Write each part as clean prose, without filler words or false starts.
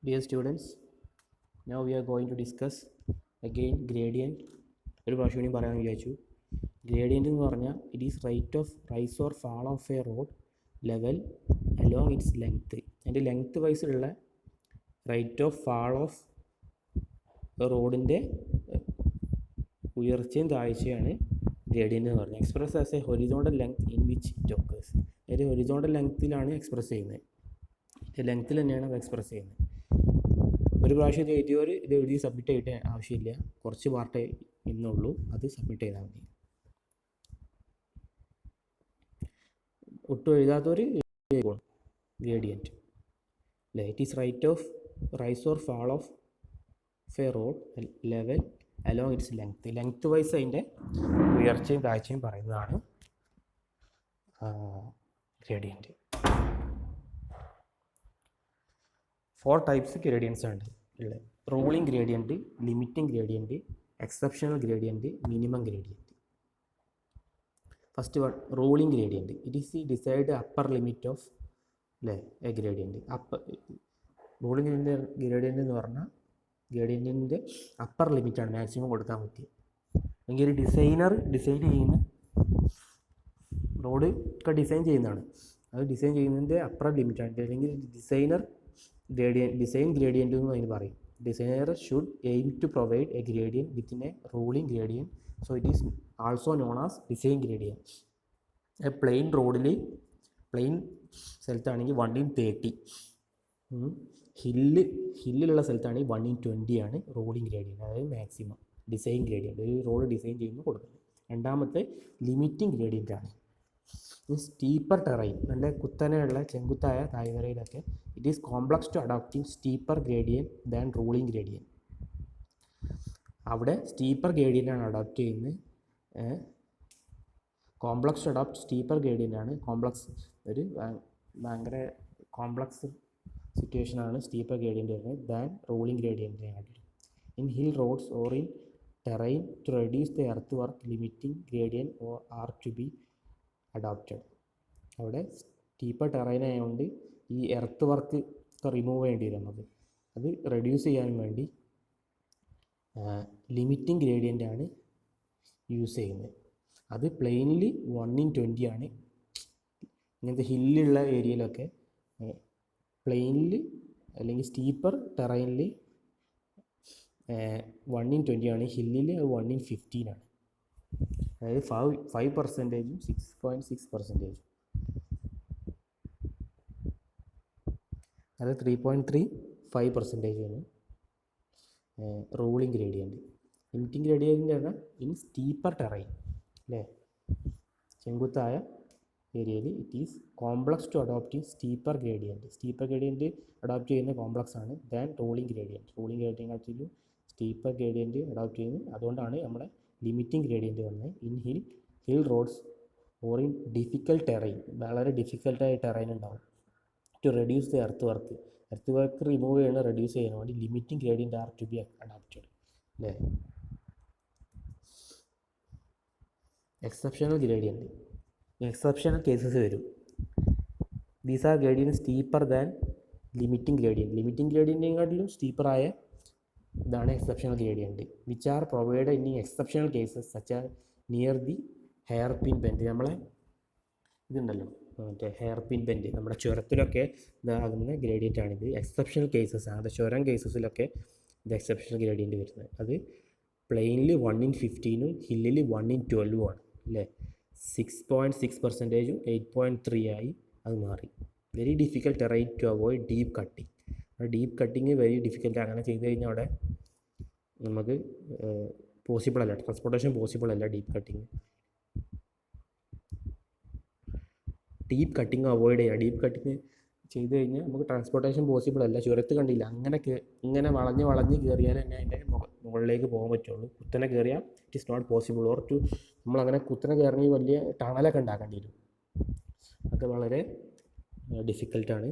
Dear students, now we are going to discuss again gradient. ഒരു പ്രാവശ്യം കൂടി പറയാമെന്ന് വിചാരിച്ചു. ഗ്രേഡിയൻ്റ് എന്ന് പറഞ്ഞാൽ it is rate of rise or fall of a road level along its length. അതിൻ്റെ length വൈസിലുള്ള റേറ്റ് ഓഫ് ഫാൾ ഓഫ് റോഡിൻ്റെ ഉയർച്ചയും താഴ്ചയാണ് ഗ്രേഡിയൻ്റ് എന്ന് പറഞ്ഞാൽ. Express as a horizontal length in which it occurs. അതായത് ഹൊറിസോണ്ടൽ ലെങ്ത്തിലാണ് എക്സ്പ്രസ് ചെയ്യുന്നത്. ലെങ്ത്തിൽ തന്നെയാണ് അത് എക്സ്പ്രസ് ചെയ്യുന്നത്. ഒരു പ്രാവശ്യം ഇത് എഴുതിയവർ ഇത് എഴുതി സബ്മിറ്റ് ചെയ്തിട്ട് ആവശ്യമില്ല, കുറച്ച് പാർട്ടേ ഇന്നുള്ളൂ, അത് സബ്മിറ്റ് ചെയ്താൽ മതി. ഒട്ടും എഴുതാത്തവർ ഗ്രേഡിയൻറ്റ് അല്ലേ. It is rate of rise or fall of a road level along its length. Length wise അതിൻ്റെ ഉയർച്ചയും താഴ്ചയും പറയുന്നതാണ് ഗ്രേഡിയൻറ്റ്. 4 ടൈപ്സ് ഗ്രേഡിയൻസ് ആണ് ഉള്ളത്. Ruling gradient, limiting gradient, exceptional gradient, minimum gradient. First one ruling gradient. It is the decide upper limit of അല്ലേ A gradient. Ruling gradient എന്ന് പറഞ്ഞാൽ ഗ്രേഡിയൻറ്റിൻ്റെ upper ലിമിറ്റാണ് maximum കൊടുക്കാൻ പറ്റിയത്. അല്ലെങ്കിൽ ഒരു ഡിസൈനർ ഡിസൈൻ ചെയ്യുന്ന റോഡ് ഒക്കെ ഡിസൈൻ ചെയ്യുന്നതാണ്, അത് ഡിസൈൻ ചെയ്യുന്നതിൻ്റെ അപ്പർ ലിമിറ്റാണ്. അല്ലെങ്കിൽ ഡിസൈൻ ഗ്രേഡിയൻറ്റ് എന്ന് അതിന് പറയും. Designer should aim to provide a gradient within a ruling gradient, so it is also known as design gradient. Plain റോഡിൽ പ്ലെയിൻ സ്ഥലത്താണെങ്കിൽ 1/30, ഹില്ലിലുള്ള സ്ഥലത്താണെങ്കിൽ 1/20 ആണ് റോളിംഗ് ഗ്രേഡിയൻറ്റ്, അതായത് മാക്സിമം ഡിസൈൻ ഗ്രേഡിയൻറ്റ്. ഒരു റോഡ് ഡിസൈൻ ചെയ്യുമ്പോൾ കൊടുക്കുന്നത്. രണ്ടാമത്തെ ലിമിറ്റിംഗ് ഗ്രേഡിയൻ്റ് ആണ്. സ്റ്റീപ്പർ ടെറൈൻ, നല്ല കുത്തനെയുള്ള ചെങ്കുത്തായ താഴ്വരയിലൊക്കെ it is complex to adopting steeper gradient than ruling gradient. അവിടെ സ്റ്റീപ്പർ ഗ്രേഡിയൻ്റാണ് അഡോപ്റ്റ് ചെയ്യുന്നത്. Complex to adopt steeper gradient ആണ്. കോംപ്ലക്സ് ഒരു ഭയങ്കര കോംപ്ലക്സ് സിറ്റുവേഷനാണ് സ്റ്റീപ്പർ ഗ്രേഡിയൻ്റ് വരുന്നത് ദാൻ റൂളിംഗ് ഗ്രേഡിയൻറ്റിനെക്കാട്ടിലും. In hill roads or in terrain to reduce the earth work limiting gradient or are to be adopted. അവിടെ steeper terrain ആയതുകൊണ്ട് ഈ earth work ഒക്കെ റിമൂവ് ചെയ്യേണ്ടി വരും. നമുക്ക് അത് റെഡ്യൂസ് ചെയ്യാൻ വേണ്ടി ലിമിറ്റിംഗ് ഗ്രേഡിയൻ്റ് ആണ് യൂസ് ചെയ്യുന്നത്. അത് പ്ലെയിനിൽ 1/20 ആണ്. ഇങ്ങനത്തെ ഹില്ലുള്ള ഏരിയയിലൊക്കെ പ്ലെയിനിൽ അല്ലെങ്കിൽ സ്റ്റീപ്പർ ടെറൈനിൽ 1/20 ആണ്, ഹില്ലിൽ 1/15 ആണ്. അതായത് 5%, 6.6%. അത് 3.35% ആണ് റൂളിംഗ് ഗ്രേഡിയൻറ്റ്. ലിമിറ്റിംഗ് ഗ്രേഡിയൻറ്റ് പറഞ്ഞാൽ ഇൻ സ്റ്റീപ്പർ ടെറൈൻ അല്ലേ, ചെങ്കുത്തായ ഏരിയയിൽ it is complex to adopting steeper gradient. Steeper gradient adopt ചെയ്യുന്ന കോംപ്ലക്സ് ആണ് ദാൻ റൂളിംഗ് ഗ്രേഡിയൻറ്റ്. റൂളിംഗ് ഗ്രേഡിയൻറ്റിലും സ്റ്റീപ്പർ ഗ്രേഡിയൻറ്റ് അഡോപ്റ്റ് ചെയ്യുന്നത്. അതുകൊണ്ടാണ് നമ്മുടെ ലിമിറ്റിംഗ് ഗ്രേഡിയൻറ്റ് വന്നത്. In hill roads or in difficult terrain, വളരെ ഡിഫിക്കൽട്ടായ ടെറൈൻ ഉണ്ടാവും. To reduce the earth work remove ചെയ്യണം, റെഡ്യൂസ് ചെയ്യാൻ വേണ്ടി limiting gradient are to be adopted അല്ലേ. എക്സെപ്ഷണൽ ഗ്രേഡിയൻറ്റ്, എക്സെപ്ഷണൽ കേസസ് വരും. These are gradient steeper than limiting gradient. Limiting ഗ്രേഡിയൻറ്റിനെക്കാട്ടിലും സ്റ്റീപ്പറായ ഇതാണ് exceptional gradient. Which are provide in exceptional cases such are near the hairpin bend. നമ്മളെ ഇതുണ്ടല്ലോ മറ്റേ hairpin bend, നമ്മുടെ ചുരത്തിലൊക്കെ ഇതാകുന്ന ഗ്രേഡിയൻ്റ് ആണിത്. എക്സെപ്ഷണൽ കേസസ് ആണ്. ചുരം കേസസിലൊക്കെ ഇത് എക്സെപ്ഷണൽ ഗ്രേഡിയൻറ്റ് വരുന്നത്. അത് പ്ലെയിനിൽ 1/15 ഹില്ലിൽ 1/12 ആണ് അല്ലേ. 6.6%, 8.3 ആയി അത് മാറി. Very difficult terrain to avoid deep cutting. Deep cutting very difficult. അങ്ങനെ ചെയ്ത് കഴിഞ്ഞാൽ അവിടെ നമുക്ക് പോസിബിൾ അല്ല, ട്രാൻസ്പോർട്ടേഷൻ പോസിബിൾ അല്ല. ഡീപ്പ് കട്ടിങ് അവോയ്ഡ് ചെയ്യുക. ഡീപ്പ് കട്ടിങ് ചെയ്ത് കഴിഞ്ഞാൽ നമുക്ക് ട്രാൻസ്പോർട്ടേഷൻ പോസിബിൾ അല്ല. ചുരത്ത് കണ്ടില്ല, ഇങ്ങനെ വളഞ്ഞ് കയറിയാൽ തന്നെ അതിൻ്റെ മുകളിലേക്ക് പോകാൻ പറ്റുള്ളൂ. കുത്തനെ കയറിയാൽ it is not possible. Or to നമ്മളങ്ങനെ കുത്തനെ കയറണമെങ്കിൽ വലിയ ടണലൊക്കെ ഉണ്ടാക്കേണ്ടി വരും. അതൊക്കെ വളരെ ഡിഫിക്കൽട്ടാണ്.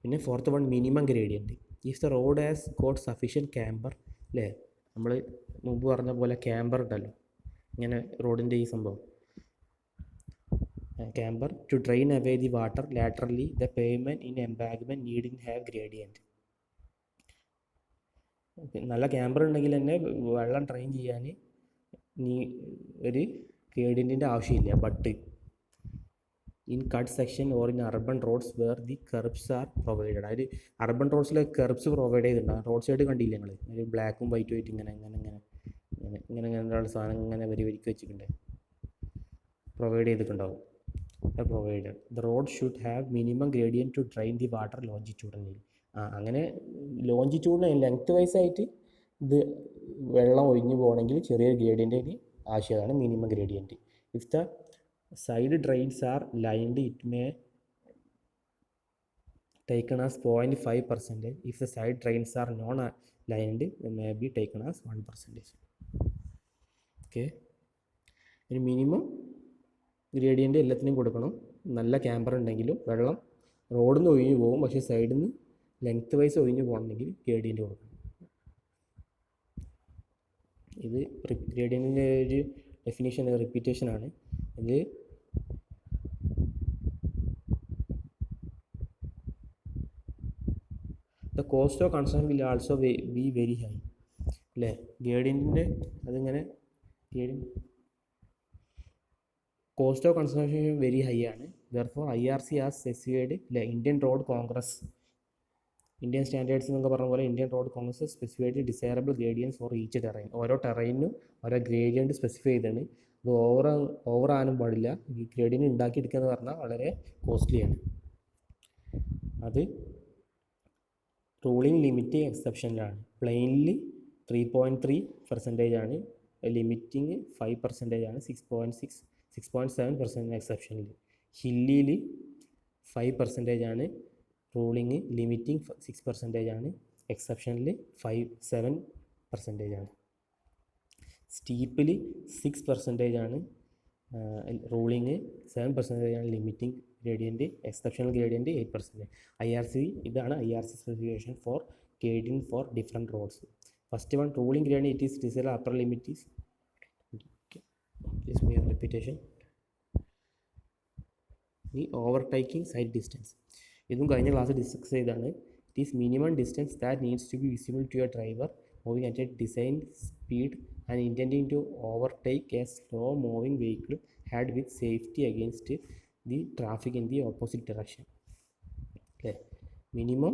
പിന്നെ fourth one minimum gradient. If the road has got sufficient camper അല്ലേ, നമ്മൾ മുമ്പ് പറഞ്ഞ പോലെ ക്യാമ്പർ ഉണ്ടല്ലോ, ഇങ്ങനെ റോഡിൻ്റെ ഈ സംഭവം camber to drain away the water laterally. The pavement in embankment needn't have gradient. നല്ല ക്യാമ്പർ ഉണ്ടെങ്കിൽ തന്നെ വെള്ളം ഡ്രെയിൻ ചെയ്യാൻ ഒരു ഗ്രേഡിയൻറ്റിൻ്റെ ആവശ്യമില്ല. But in cut section or in urban roads where the kerbs are provided. അതിൽ അർബൻ റോഡ്സിലെ കർബ്സ് പ്രൊവൈഡ് ചെയ്തിട്ടുണ്ടാകും. റോഡ് സൈഡ് കണ്ടില്ല ഞങ്ങൾ, ഒരു ബ്ലാക്കും വൈറ്റും ആയിട്ട് ഇങ്ങനെ സാധനം ഇങ്ങനെ വരിക്ക് വെച്ചിട്ടുണ്ട്, പ്രൊവൈഡ് ചെയ്തിട്ടുണ്ടാവും. Provided the road should have minimum gradient to drain the water longitudinally. അങ്ങനെ ലോഞ്ചിറ്റ്യൂഡിന് ലെങ്ത് വൈസ് ആയിട്ട് ഇത് വെള്ളം ഒഴിഞ്ഞു പോകണമെങ്കിൽ ചെറിയൊരു ഗ്രേഡിയൻറ്റിന് ആവശ്യമാണ് minimum gradient. If the side drains are lined it may taken as 0.5%. If the side drains are non lined, it may be taken as 1%. Okay, ഒരു മിനിമം ഗ്രേഡിയൻ്റ് എല്ലാത്തിനും കൊടുക്കണം. നല്ല ക്യാമ്പർ ഉണ്ടെങ്കിലും വെള്ളം റോഡിൽ നിന്ന് ഒഴിഞ്ഞു പോകും, പക്ഷേ സൈഡിൽ നിന്ന് ലെങ്ത് വൈസ് ഒഴിഞ്ഞു പോകണമെങ്കിൽ ഗ്രേഡിയൻ്റ് കൊടുക്കണം. ഇത് ഗ്രേഡിയൻറ്റിൻ്റെ ഒരു ഡെഫിനേഷൻ, റിപ്പീറ്റേഷനാണ്. ഇത് the cost of construction will also be very high. അല്ലേ, ഗ്രേഡിയൻറ്റിൻ്റെ അതിങ്ങനെ cost of construction very high ആണ്. Therefore IRC has specified Indian Road Congress, Indian standards എന്നൊക്കെ പറഞ്ഞ പോലെ Indian Road Congress specified desirable gradients for each terrain. ഓരോ ടെറൈനും ഓരോ ഗ്രേഡിയൻറ്റ് സ്പെസിഫൈ ചെയ്താണ്. അത് ഓവർ ആകാനും പാടില്ല. ഈ ഗ്രേഡിയൻറ്റ് ഉണ്ടാക്കിയെടുക്കുക എന്ന് പറഞ്ഞാൽ വളരെ കോസ്റ്റ്ലിയാണ്. അത് റൂളിംഗ് ലിമിറ്റ് എക്സെപ്ഷനിലാണ്. പ്ലെയിനിൽ 3.3% ആണ്, ലിമിറ്റിങ് 5% ആണ്, 6.7% എക്സെപ്ഷനിൽ. ഹില്ലിയിൽ 5% ആണ്, റൂളിംഗ് ലിമിറ്റിംഗ് 6% ആണ്, എക്സെപ്ഷനിൽ 7% ആണ്. സ്റ്റീപ്പിൽ 6% ആണ്, റൂളിംഗ് 7% ആണ്, limiting gradient, exceptional gradient 8%. IRC ഇതാണ് IRC specification for gradient for different roads. First one, ruling gradient it is decide upper limit is repetition. ഈ ഓവർടേക്കിംഗ് സൈഡ് ഡിസ്റ്റൻസ് ഇതും കഴിഞ്ഞ ക്ലാസ് ഡിസ്കസ് ചെയ്താണ്. It is minimum distance that needs to be visible to your driver moving at a design speed and intending to overtake a slow moving vehicle had with safety against the traffic in the opposite direction. Okay, minimum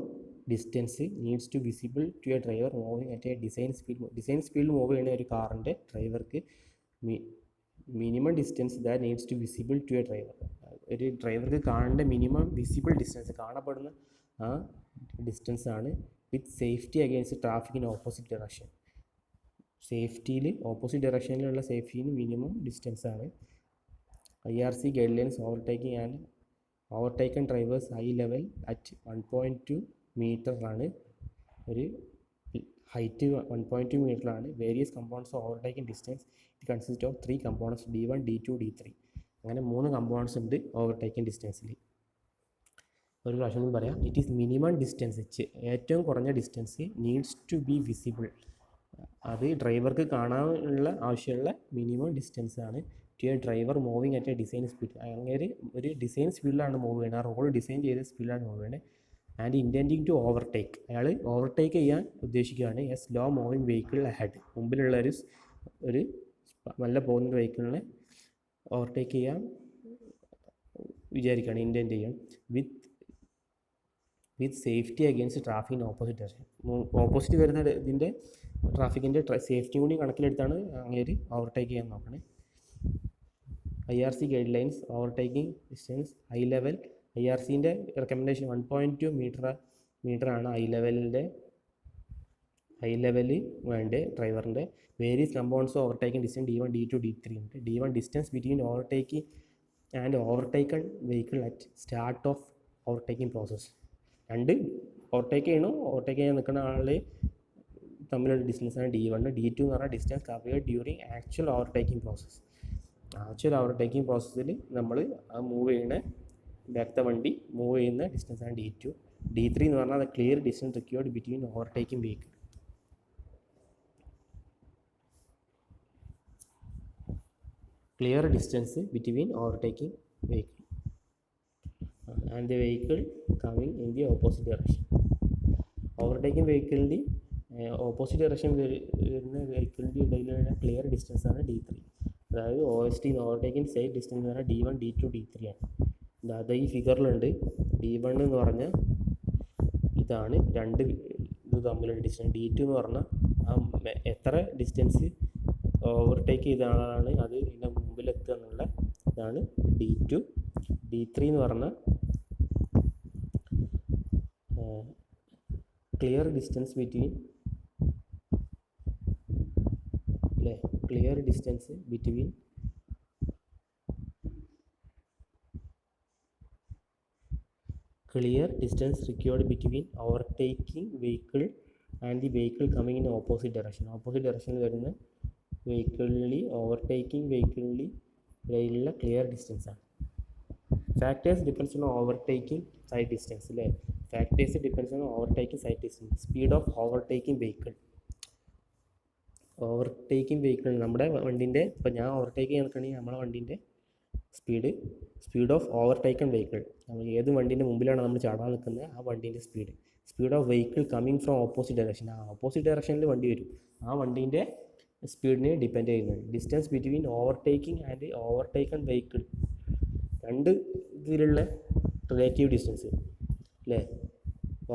distance needs to visible to a driver moving at a design സ്പീഡിൽ move ചെയ്യുന്ന ഒരു കാറിൻ്റെ ഡ്രൈവർക്ക് minimum distance that needs to visible to a driver. ഒരു ഡ്രൈവർക്ക് കാണേണ്ട minimum visible distance, കാണപ്പെടുന്ന ആ ഡിസ്റ്റൻസ് ആണ് with safety against traffic in opposite direction. സേഫ്റ്റിയിൽ ഓപ്പോസിറ്റ് ഡയറക്ഷനിലുള്ള സേഫ്റ്റിയിൽ മിനിമം ഡിസ്റ്റൻസ് ആണ്. IRC guidelines overtaking and overtaken drivers high level at 1.2 മീറ്ററാണ്. ഒരു ഹൈറ്റ് 1.2 മീറ്ററാണ്. Various components of overtaking distance it consist of 3 components D1, D2, D3. അങ്ങനെ 3 components ഉണ്ട് overtaking ഡിസ്റ്റൻസിൽ. ഒരു പ്രാവശ്യം പറയാം. ഇറ്റ് ഈസ് മിനിമം ഡിസ്റ്റൻസ്, ഏറ്റവും കുറഞ്ഞ distance needs to be visible. അത് ഡ്രൈവർക്ക് കാണാനുള്ള ആവശ്യമുള്ള മിനിമം ഡിസ്റ്റൻസ് ആണ്. To a driver moving at a design speed, അങ്ങനെ ഒരു ഡിസൈൻ സ്പീഡിലാണ് മൂവ് ചെയ്യുന്നത്, ആ റോഡ് ഡിസൈൻ ചെയ്ത സ്പീഡിലാണ് മൂവ് ചെയ്യുന്നത്. ആൻഡ് ഇൻറ്റൻഡിങ് ടു ഓവർടേക്ക്, അയാൾ ഓവർടേക്ക് ചെയ്യാൻ ഉദ്ദേശിക്കുകയാണ് a slow moving vehicle ahead, മുമ്പിലുള്ള ഒരു നല്ല പോകുന്ന വെഹിക്കിളിനെ ഓവർടേക്ക് ചെയ്യാൻ വിചാരിക്കുകയാണ്, ഇൻറ്റൻറ്റ് ചെയ്യാൻ with safety against traffic in opposite direction. Opposite വരുന്ന ഇതിൻ്റെ ട്രാഫിക്കിൻ്റെ സേഫ്റ്റി കൂടി കണക്കിലെടുത്താണ് അങ്ങേര് ഓവർടേക്ക് ചെയ്യാൻ നോക്കണേ. IRC guidelines overtaking distance high level. IRCൻ്റെ റെക്കമെൻഡേഷൻ 1.2 മീറ്ററാണ് ഹൈ ലെവല് വേണ്ട ഡ്രൈവറിൻ്റെ. Various components overtaking distance D1, D2, D3 ഉണ്ട്. D1 distance between overtaking and overtaken vehicle at start of overtaking process. രണ്ട് ഓവർടേക്ക് ചെയ്യാൻ നിൽക്കുന്ന ആൾ തമ്മിലുള്ള ഡിസ്റ്റൻസാണ് D1. D2 എന്ന് പറഞ്ഞാൽ distance covered during actual overtaking process. Actual overtaking പ്രോസസ്സിൽ നമ്മൾ ആ മൂവ് ചെയ്യുന്ന ബാക്ക് വണ്ടി മൂവ് ചെയ്യുന്ന ഡിസ്റ്റൻസാണ് D2. D3 എന്ന് പറഞ്ഞാൽ അത് clear distance required between overtaking vehicle. Clear distance between overtaking vehicle and the vehicle coming in the opposite direction. Overtaking വെഹിക്കിളിൻ്റെ ഓപ്പോസിറ്റ് ഡയറക്ഷൻ വരുന്ന വെഹിക്കിളിൻ്റെ ഇടയിലുള്ള ക്ലിയർ ഡിസ്റ്റൻസ് ആണ് D3. അതായത് OST ഓവർടേക്കിംഗ് സൈഡ് ഡിസ്റ്റൻസ് എന്ന് പറഞ്ഞാൽ D1, D2, D3 ആണ്. അത് ഈ ഫിഗറിലുണ്ട്. D1 എന്ന് പറഞ്ഞാൽ ഇതാണ് രണ്ട് ഇത് തമ്മിലുള്ള ഡിസ്റ്റൻസ്. D2 എന്ന് പറഞ്ഞാൽ എത്ര ഡിസ്റ്റൻസ് ഓവർടേക്ക് ചെയ്ത ആളാണ് അത് ഇതിൻ്റെ മുമ്പിലെത്തുക എന്നുള്ള ഇതാണ് D2. D3 എന്ന് പറഞ്ഞാൽ clear distance between clear distance between required between overtaking vehicle and the vehicle coming in opposite direction. Opposite direction വരുന്ന വെഹിക്കിളിൽ ഓവർടേക്കിംഗ് വെഹിക്കിളിൽ ഇടയിലുള്ള ക്ലിയർ ഡിസ്റ്റൻസ് ആണ്. Factors depends on overtaking side distance അല്ലേ. Factors depends on overtaking side distance. Speed of overtaking vehicle. Overtaking vehicle നമ്മുടെ വണ്ടീൻ്റെ ഇപ്പോൾ ഞാൻ overtake ചെയ്യാൻ നിൽക്കുകയാണെങ്കിൽ നമ്മളെ വണ്ടീൻ്റെ സ്പീഡ് ഓഫ് ഓവർടേക്കൺ വെഹിക്കിൾ. നമ്മൾ ഏത് വണ്ടീൻ്റെ മുമ്പിലാണ് നമ്മൾ ചാടാൻ നിൽക്കുന്നത് ആ വണ്ടീൻ്റെ speed of vehicle coming from opposite direction. ആ ഓപ്പോസിറ്റ് ഡയറക്ഷനിൽ വണ്ടി വരും. ആ വണ്ടീൻ്റെ സ്പീഡിനെ ഡിപ്പെൻഡ് ചെയ്യുന്നത്. Distance between overtaking and overtaken vehicle രണ്ട് ഇതിലുള്ള റിലേറ്റീവ് ഡിസ്റ്റൻസ് അല്ലേ.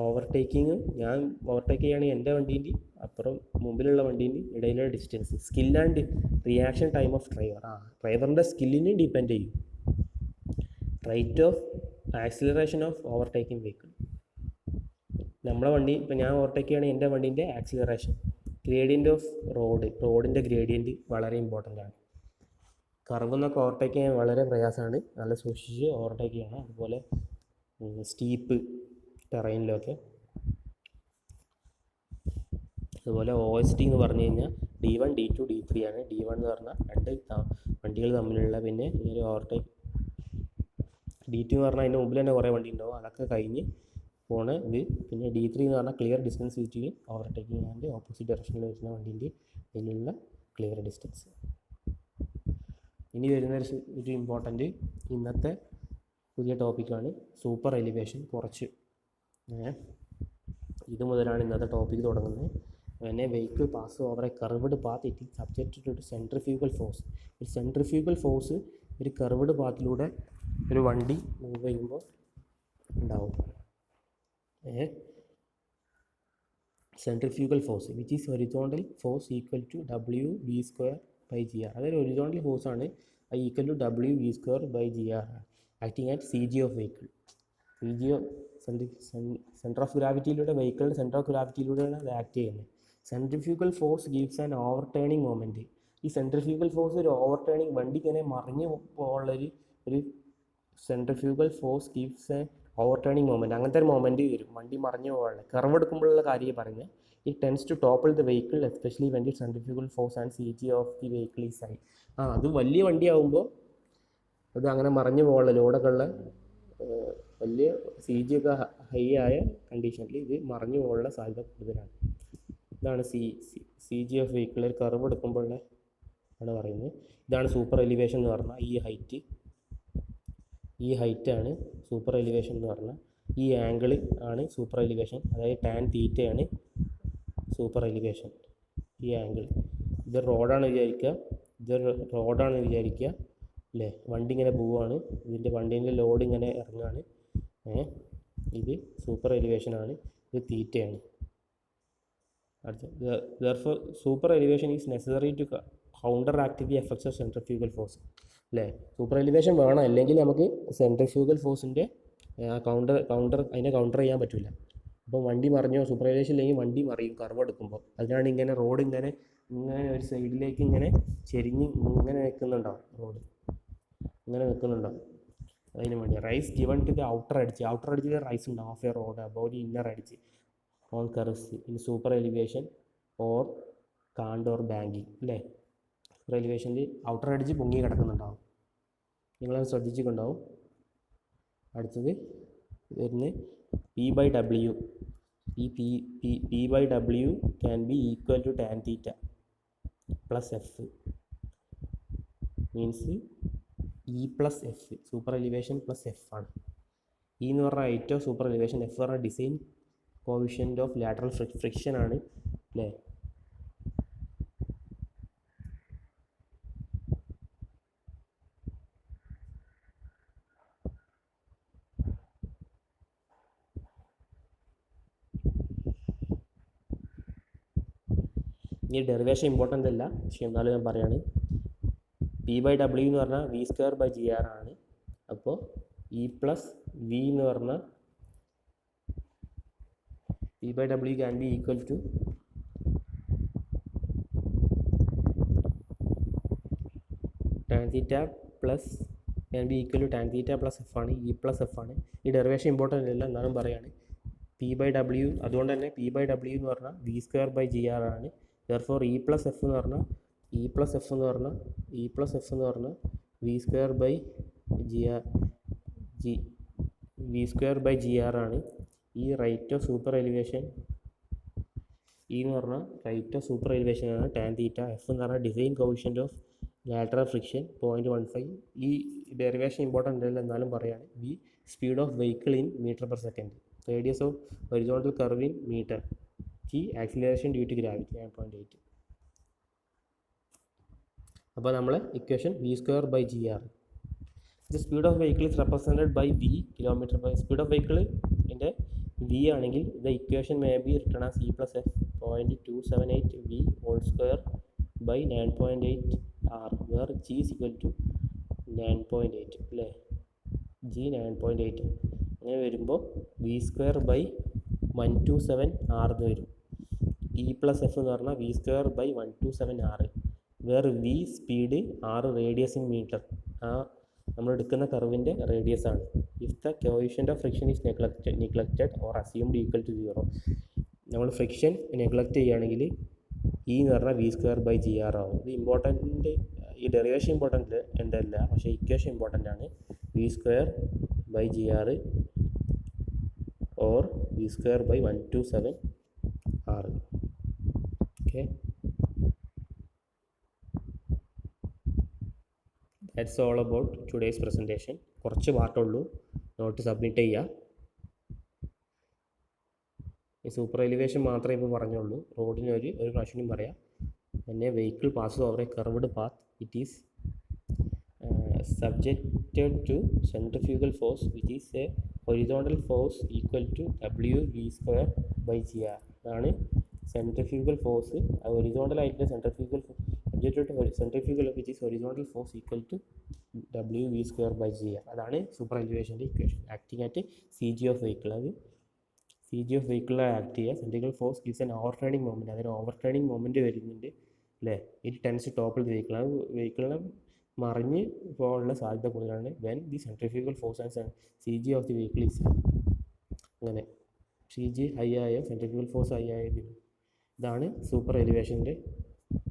ഓവർടേക്കിങ് ഞാൻ ഓവർടേക്ക് ചെയ്യുകയാണെങ്കിൽ എൻ്റെ വണ്ടീൻ്റെ അപ്പുറം മുമ്പിലുള്ള വണ്ടീൻ്റെ ഇടയിലുള്ള distance. Skill and reaction time of driver. ഡ്രൈവറിൻ്റെ സ്കില്ലിന് ഡിപ്പെൻഡ് ചെയ്യും. Rate of acceleration of overtaking vehicle. നമ്മളെ വണ്ടി ഇപ്പോൾ ഞാൻ ഓവർടേക്ക് ചെയ്യുകയാണെങ്കിൽ എൻ്റെ വണ്ടീൻ്റെ ആക്സിലറേഷൻ. ഗ്രേഡിയൻ്റ് ഓഫ് റോഡിൻ്റെ ഗ്രേഡിയൻറ്റ് വളരെ ഇമ്പോർട്ടൻ്റ് ആണ്. കർവെന്നൊക്കെ ഓവർടേക്ക് ചെയ്യാൻ വളരെ പ്രയാസമാണ്. നല്ല സൂക്ഷിച്ച് ഓവർടേക്ക് ചെയ്യണം. അതുപോലെ സ്റ്റീപ്പ് ടെറൈനിലൊക്കെ. അതുപോലെ OST എന്ന് പറഞ്ഞു കഴിഞ്ഞാൽ D1, D2, D3 ആണ്. D1 എന്ന് പറഞ്ഞാൽ രണ്ട് വണ്ടികൾ തമ്മിലുള്ള പിന്നെ ഈ ഒരു ഓവർടേക്ക്. D2 എന്ന് പറഞ്ഞാൽ അതിൻ്റെ മുമ്പിൽ തന്നെ കുറേ വണ്ടി ഉണ്ടാവും. അതൊക്കെ കഴിഞ്ഞ് പോണ ഇത്. പിന്നെ D3 എന്ന് പറഞ്ഞാൽ clear distance between overtaking and opposite ഡയറക്ഷനിൽ വരുന്ന വണ്ടീൻ്റെ ഇതിലുള്ള ക്ലിയർ ഡിസ്റ്റൻസ്. ഇനി വരുന്ന ഒരു ഇമ്പോർട്ടൻ്റ് ഇന്നത്തെ പുതിയ ടോപ്പിക്കാണ് സൂപ്പർ എലിവേഷൻ. കുറച്ച് ഇത് മുതലാണ് ഇന്നത്തെ ടോപ്പിക്ക് തുടങ്ങുന്നത്. when a vehicle passes over a curved path it is subjected to centrifugal force. ഒരു സെൻട്രിഫ്യൂഗൽ ഫോഴ്സ് ഒരു കർവ്ഡ് പാത്തിലൂടെ ഒരു വണ്ടി മൂവ് ചെയ്യുമ്പോൾ ഉണ്ടാവും. Centrifugal force which is horizontal force equal to WV²/GR. അതൊരു ഹൊറിസോണ്ടൽ ഫോഴ്സാണ്. അത് equal to WV²/GR acting at CG of vehicle. CG centre of ഗ്രാവിറ്റിയിലൂടെ വെഹിക്കിളിൻ്റെ സെൻറ്റർ ഓഫ് ഗ്രാവിറ്റിയിലൂടെയാണ് അത് ആക്ട് ചെയ്യുന്നത്. Centrifugal force gives an overturning moment. ഈ centrifugal force ഒരു ഓവർ ടേണിങ് വണ്ടി ഇങ്ങനെ മറിഞ്ഞ് പോകാനുള്ളൊരു centrifugal force gives an overturning moment. അങ്ങനത്തെ ഒരു മൊമെൻറ്റ് വരും വണ്ടി മറിഞ്ഞു പോകാനുള്ള. കർവ് എടുക്കുമ്പോഴുള്ള കാര്യം പറയുന്നത്. It tends to topple the vehicle especially when the centrifugal force and CG of the vehicle is high. അത് വലിയ വണ്ടിയാവുമ്പോൾ അത് അങ്ങനെ മറിഞ്ഞു പോകാനുള്ള ലോഡൊക്കെ ഉള്ള വലിയ CG ഒക്കെ ഹൈ ആയ കണ്ടീഷനിൽ ഇത് മറിഞ്ഞു പോകാനുള്ള സാധ്യത കൂടുതലാണ്. ഇതാണ് CG ഓഫ് വെഹിക്കിൾ. ഒരു കർവ് എടുക്കുമ്പോഴുള്ള ആണ് പറയുന്നത്. ഇതാണ് സൂപ്പർ എലിവേഷൻ എന്ന് പറഞ്ഞാൽ ഈ ഹൈറ്റാണ് സൂപ്പർ എലിവേഷൻ എന്ന് പറഞ്ഞാൽ. ഈ ആംഗിൾ ആണ് സൂപ്പർ എലിവേഷൻ. അതായത് tan θ ആണ് സൂപ്പർ എലിവേഷൻ. ഈ ആംഗിൾ ഇതൊരു റോഡാണ് വിചാരിക്കുക അല്ലേ. വണ്ടി ഇങ്ങനെ പോവുകയാണ്. വണ്ടീൻ്റെ ലോഡ് ഇങ്ങനെ ഇറങ്ങുകയാണ്. ഇത് സൂപ്പർ എലിവേഷനാണ്. ഇത് തീറ്റയാണ്. Therefore super elevation is necessary to counteract the effects of centrifugal force അല്ലേ. സൂപ്പർ എലിവേഷൻ വേണം, അല്ലെങ്കിൽ നമുക്ക് സെൻട്രിഫ്യൂഗൽ ഫോഴ്സിൻ്റെ അതിനെ കൗണ്ടർ ചെയ്യാൻ പറ്റില്ല. അപ്പോൾ വണ്ടി മറിഞ്ഞോ സൂപ്പർ എലിവേഷൻ ഇല്ലെങ്കിൽ വണ്ടി മറിയും കർവ് എടുക്കുമ്പോൾ. അതിനാണ് ഇങ്ങനെ റോഡ് ഇങ്ങനെ ഒരു സൈഡിലേക്ക് ഇങ്ങനെ ചെരിഞ്ഞ് ഇങ്ങനെ നിൽക്കുന്നുണ്ടാവും. റോഡ് ഇങ്ങനെ നിൽക്കുന്നുണ്ടാവും. അതിന് വേണ്ടി rise given to the outer edge rise ഉണ്ടാവും of a road about the inner edge on curves in super elevation or cant or banking അല്ലേ. സൂപ്പർ എലിവേഷനിൽ ഔട്ടർ എഡ്ജ് പൊങ്ങി കിടക്കുന്നുണ്ടാവും. നിങ്ങളത് ശ്രദ്ധിച്ചിട്ടുണ്ടാവും. അടുത്തത് വരുന്നത് P/W. ഈ P/W can be equal to tan θ plus F. Means E plus F, super elevation plus F ആണ്. ഇ എന്ന് പറഞ്ഞാൽ height of super elevation, F പറഞ്ഞാൽ design coefficient of lateral friction ആണ് അല്ലേ. ഈ ഡെറിവേഷൻ ഇമ്പോർട്ടൻ്റ് അല്ല, പക്ഷേ എന്നാലും ഞാൻ പറയാണ്. പി ബൈ ഡബ്ല്യു എന്ന് പറഞ്ഞാൽ V square by G R ആണ്. അപ്പോൾ ഇ പ്ലസ് വി എന്ന് പറഞ്ഞാൽ P by W can be equal to tan theta plus can be equal to tan theta plus F ആണ്. ഇ പ്ലസ് എഫ് ആണ്. ഈ derivation important അല്ല, എന്നാലും പറയാണ്. പി ബൈ ഡബ്ല്യു, അതുകൊണ്ട് തന്നെ പി ബൈ ഡബ്ല്യു എന്ന് പറഞ്ഞാൽ V square by G R ആണ്. ദെർഫോർ ഇ പ്ലസ് എഫ് എന്ന് പറഞ്ഞാൽ V square by G R ആണ്. ഈ rate of super elevation, E എന്ന് പറഞ്ഞാൽ റേറ്റ് ഓഫ് സൂപ്പർ എലിവേഷൻ ആണ് ടാൻ തീറ്റ. എഫ് എന്ന് പറഞ്ഞാൽ design coefficient of lateral friction 0.15. ഈ ഡെറിവേഷൻ ഇമ്പോർട്ടൻ്റ് അല്ല, എന്നാലും പറയാണ്. V speed of vehicle in metre per second, radius of horizontal curve in metre, G acceleration due to gravity 9.8. അപ്പോൾ നമ്മൾ equation V square by G R. The speed of vehicle is represented by V kilometre by speed of വെഹിക്കിളിൻ്റെ V ആണെങ്കിൽ the equation may be written as E plus F 0.278 V whole square by 9.8 R, where G is equal to 9.8 അല്ലേ. G 9.8 അങ്ങനെ വരുമ്പോൾ V square by 127 R എന്ന് വരും. E plus F എന്ന് പറഞ്ഞാൽ V square by 127 R, where V speed, R radius in metre, ആ നമ്മൾ എടുക്കുന്ന കർവിൻ്റെ റേഡിയസ് ആണ്. If the coefficient of friction is neglected or assumed equal to 0, നമ്മൾ ഫ്രിക്ഷൻ നെഗ്ലക്റ്റ് ചെയ്യുകയാണെങ്കിൽ ഇ എന്ന് പറഞ്ഞാൽ V square by G R ആവും. ഇത് ഇമ്പോർട്ടൻ്റ്, ഈ ഡെറിവേഷൻ ഇമ്പോർട്ടൻ്റ് ഉണ്ടല്ല, പക്ഷേ ഇക്വേഷൻ ഇമ്പോർട്ടൻ്റ് ആണ്. V square by G R or V square by 127 R. Okay, that's all about today's presentation. കുറച്ച് പാർട്ടുള്ളൂ, നോട്ട് സബ്മിറ്റ് ചെയ്യുക. ഈ സൂപ്പർ എലിവേഷൻ മാത്രമേ ഇപ്പോൾ പറഞ്ഞുള്ളൂ. റോഡിന് ഒരു പ്രാവശ്യം പറയാം. പിന്നെ vehicle pass over a curved path, it is subjected to centrifugal force which is a horizontal force equal to W V square by G R. അതാണ് സെൻട്രിഫ്യൂഗൽ ഫോഴ്സ്. ഹൊറിസോണ്ടൽ ആയിട്ടുള്ള centrifugal subjected to centrifugal which is horizontal force equal to W V square by G R. അതാണ് super എലിവേഷൻ്റെ equation. Acting at C G of vehicle, അത് C G of വെഹിക്കിളിൽ act ചെയ്യുക. Centrifugal force gives an over turning moment, അതൊരു over turning moment വരുന്നുണ്ട് അല്ലേ. It tense ടോപ്പിൾ vehicle, അത് വെഹിക്കിളിനെ മറിഞ്ഞ് പോകാനുള്ള സാധ്യത കൂടുതലാണ് when the centrifugal force and C G of the vehicle is high. അങ്ങനെ സി ജി ഹൈ ആയ, സെൻട്രിഫ്യൂഗൽ ഫോഴ്സ് ഹൈ ആയതിന്, ഇതാണ് സൂപ്പർ എലിവേഷൻ്റെ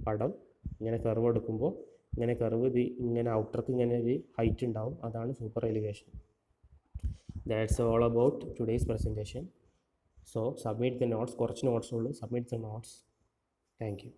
പടം. ഇങ്ങനെ കർവ് എടുക്കുമ്പോൾ ഇങ്ങനെ കർവ് ഇങ്ങനെ ഔട്ടർക്ക് ഇങ്ങനെ ഒരു ഹൈറ്റ് ഉണ്ടാവും, അതാണ് super elevation. That's all about today's presentation. So submit the notes. കുറച്ച് നോട്ട്സ് ഉള്ളൂ, submit the notes. Thank you.